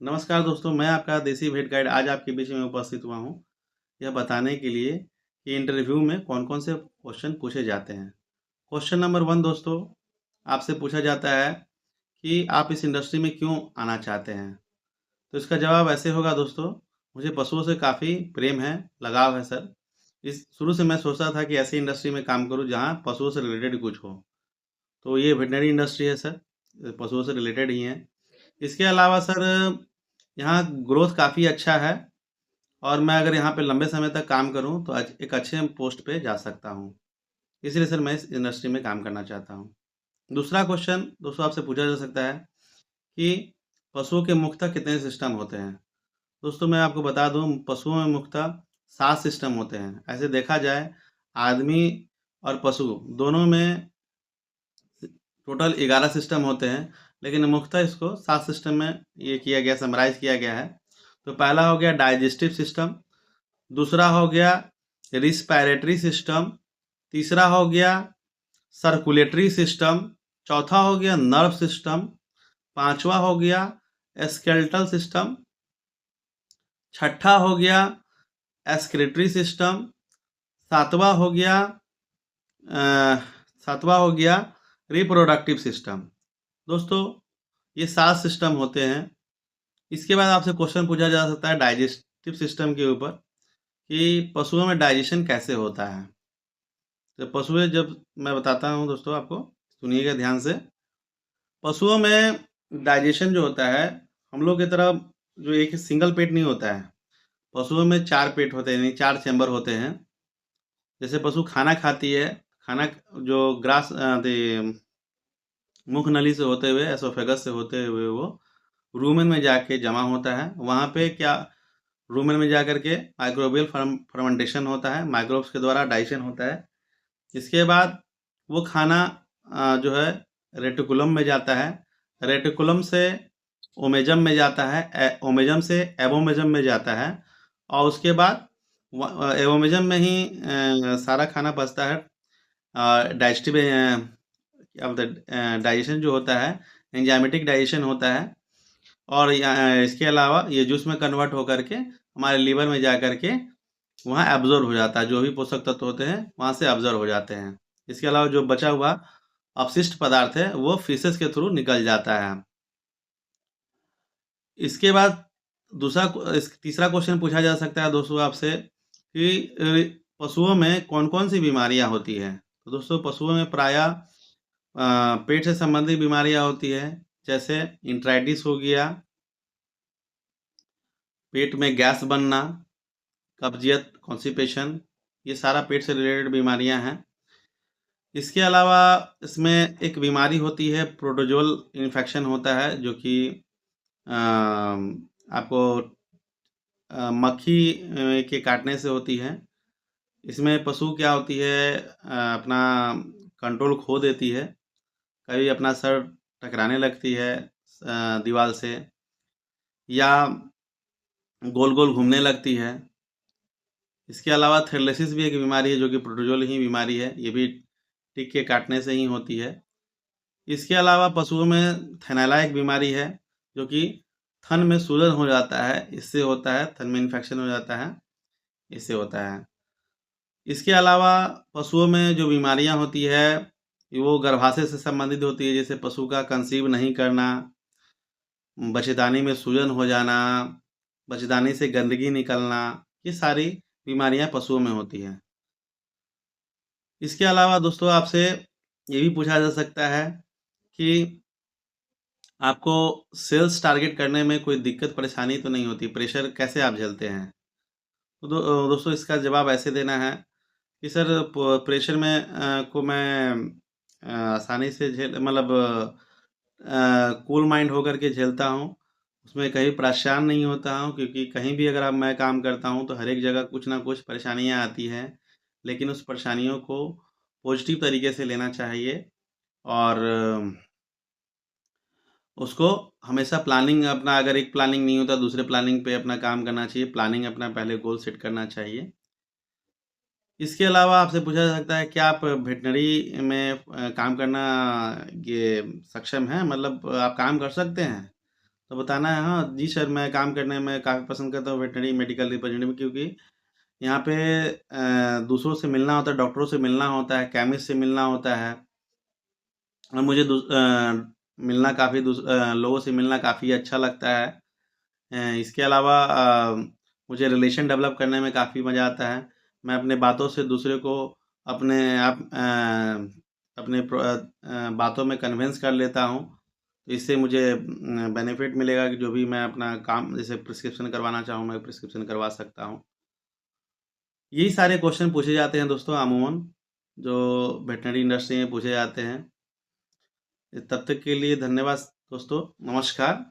नमस्कार दोस्तों, मैं आपका देसी भेट गाइड आज आपके बीच में उपस्थित हुआ हूँ, यह बताने के लिए कि इंटरव्यू में कौन-कौन से क्वेश्चन पूछे जाते हैं। क्वेश्चन नंबर 1 दोस्तों, आपसे पूछा जाता है कि आप इस इंडस्ट्री में क्यों आना चाहते हैं? तो इसका जवाब ऐसे होगा दोस्तों, मुझे पशुओं से काफ़ी प्रेम है, लगाव है सर। इस शुरू से मैं सोचता था कि ऐसी इंडस्ट्री में काम करूँ जहाँ पशुओं से रिलेटेड कुछ हो। तो ये वेटरनरी इंडस्ट्री है सर, पशुओं से रिलेटेड ही है। इसके अलावा सर यहाँ ग्रोथ काफ़ी अच्छा है और मैं अगर यहाँ पे लंबे समय तक काम करूँ तो एक अच्छे पोस्ट पे जा सकता हूँ। इसलिए सर मैं इस इंडस्ट्री में काम करना चाहता हूँ। दूसरा क्वेश्चन दोस्तों आपसे पूछा जा सकता है कि पशुओं के मुख्यतः कितने सिस्टम होते हैं? दोस्तों मैं आपको बता दूँ पशुओं में मुख्यतः 7 सिस्टम होते हैं। ऐसे देखा जाए आदमी और पशु दोनों में टोटल 11 सिस्टम होते हैं, लेकिन मुख्यतः इसको 7 सिस्टम में ये किया गया समराइज़ किया गया है। तो पहला हो गया डाइजेस्टिव सिस्टम, दूसरा हो गया रिस्पायरेटरी सिस्टम, तीसरा हो गया सर्कुलेटरी सिस्टम, चौथा हो गया नर्व सिस्टम, पांचवा हो गया स्केलेटल सिस्टम, छठा हो गया एक्सक्रीटरी सिस्टम, सातवां हो गया सातवां हो गया रिप्रोडक्टिव सिस्टम। दोस्तों ये 7 सिस्टम होते हैं। इसके बाद आपसे क्वेश्चन पूछा जा सकता है डाइजेस्टिव सिस्टम के ऊपर कि पशुओं में डाइजेशन कैसे होता है। तो पशुएं जब मैं बताता हूँ दोस्तों आपको, सुनिएगा ध्यान से। पशुओं में डाइजेशन जो होता है, हम लोग की तरह जो एक सिंगल पेट नहीं होता है। पशुओं में 4 पेट होते हैं, यानी 4 चैम्बर होते हैं। जैसे पशु खाना खाती है, खाना जो मुख नली से होते हुए, एसोफेगस से होते हुए वो रूमेन में जाके जमा होता है। वहाँ पे क्या रूमेन में जाकर के माइक्रोबियल फर्मेंटेशन होता है, माइक्रोब्स के द्वारा डाइजेशन होता है। इसके बाद वो खाना जो है रेटिकुलम में जाता है, रेटिकुलम से ओमेजम में जाता है, ओमेजम से एबोमेजम में जाता है और उसके बाद एबोमेजम में ही सारा खाना पचता है। डाइजेस्टिव क्या बोलते हैं डाइजेशन जो होता है, एंजाइमेटिक डाइजेशन होता है और इसके अलावा ये जूस में कन्वर्ट होकर के हमारे लीवर में जा कर के वहाँ एब्जॉर्ब हो जाता है। जो भी पोषक तत्व होते हैं वहाँ से एब्जॉर्ब हो जाते हैं। इसके अलावा जो बचा हुआ अपशिष्ट पदार्थ है वो फीसेस के थ्रू निकल जाता है। इसके बाद तीसरा क्वेश्चन पूछा जा सकता है दोस्तों आपसे कि पशुओं में कौन-कौन सी बीमारियां होती हैं। तो दोस्तों पशुओं में प्रायः पेट से संबंधित बीमारियां होती है, जैसे इंट्राइटिस हो गया, पेट में गैस बनना, कब्जियत, कॉन्स्टिपेशन, ये सारा पेट से रिलेटेड बीमारियां हैं। इसके अलावा इसमें एक बीमारी होती है प्रोटोजोल इन्फेक्शन होता है जो कि आपको मक्खी के काटने से होती है। इसमें पशु क्या होती है अपना कंट्रोल खो देती है, कभी अपना सर टकराने लगती है दीवार से या गोल-गोल घूमने लगती है। इसके अलावा थैलेसिस भी एक बीमारी है जो कि प्रोटोजोल ही बीमारी है, ये भी टिक के काटने से ही होती है। इसके अलावा पशुओं में थैलेला एक बीमारी है जो कि थन में सूजन हो जाता है, इससे होता है, थन में इन्फेक्शन हो जाता है, इससे होता है। इसके अलावा पशुओं में जो बीमारियां होती है वो गर्भाशय से संबंधित होती है, जैसे पशु का कंसीव नहीं करना, बच्चेदानी में सूजन हो जाना, बच्चेदानी से गंदगी निकलना, ये सारी बीमारियां पशुओं में होती हैं। इसके अलावा दोस्तों आपसे ये भी पूछा जा सकता है कि आपको सेल्स टारगेट करने में कोई दिक्कत परेशानी तो नहीं होती, प्रेशर कैसे आप झेलते हैं? तो दोस्तों इसका जवाब ऐसे देना है कि सर प्रेशर में को मैं आसानी से झेल मतलब कूल माइंड होकर के झेलता हूँ। उसमें कहीं परेशान नहीं होता हूँ क्योंकि कहीं भी अगर अब मैं काम करता हूँ तो हर एक जगह कुछ ना कुछ परेशानियाँ आती हैं। लेकिन उस परेशानियों को पॉजिटिव तरीके से लेना चाहिए और उसको हमेशा प्लानिंग अपना अगर एक प्लानिंग नहीं होता दूसरे प्लानिंग पे अपना काम करना चाहिए। प्लानिंग अपना पहले गोल सेट करना चाहिए। इसके अलावा आपसे पूछा जा सकता है क्या आप वेटरनरी में काम करना ये सक्षम हैं? मतलब आप काम कर सकते हैं? तो बताना है, हाँ जी सर, मैं काम करने में काफ़ी पसंद करता हूँ वेटरनरी मेडिकल रिप्रेजेंटेटिव, क्योंकि यहाँ पे दूसरों से मिलना होता है, डॉक्टरों से मिलना होता है, केमिस्ट से मिलना होता है, और मुझे मिलना काफ़ी लोगों से मिलना काफ़ी अच्छा लगता है। इसके अलावा मुझे रिलेशन डेवलप करने में काफ़ी मज़ा आता है। मैं अपने बातों से दूसरे को अपने आप बातों में कन्विंस कर लेता हूँ। तो इससे मुझे बेनिफिट मिलेगा कि जो भी मैं अपना काम जैसे प्रिस्क्रिप्शन करवाना चाहूँ, मैं प्रिस्क्रिप्शन करवा सकता हूँ। यही सारे क्वेश्चन पूछे जाते हैं दोस्तों अमूमन, जो वेटरनरी इंडस्ट्री में पूछे जाते हैं। तब तक के लिए धन्यवाद दोस्तों, नमस्कार।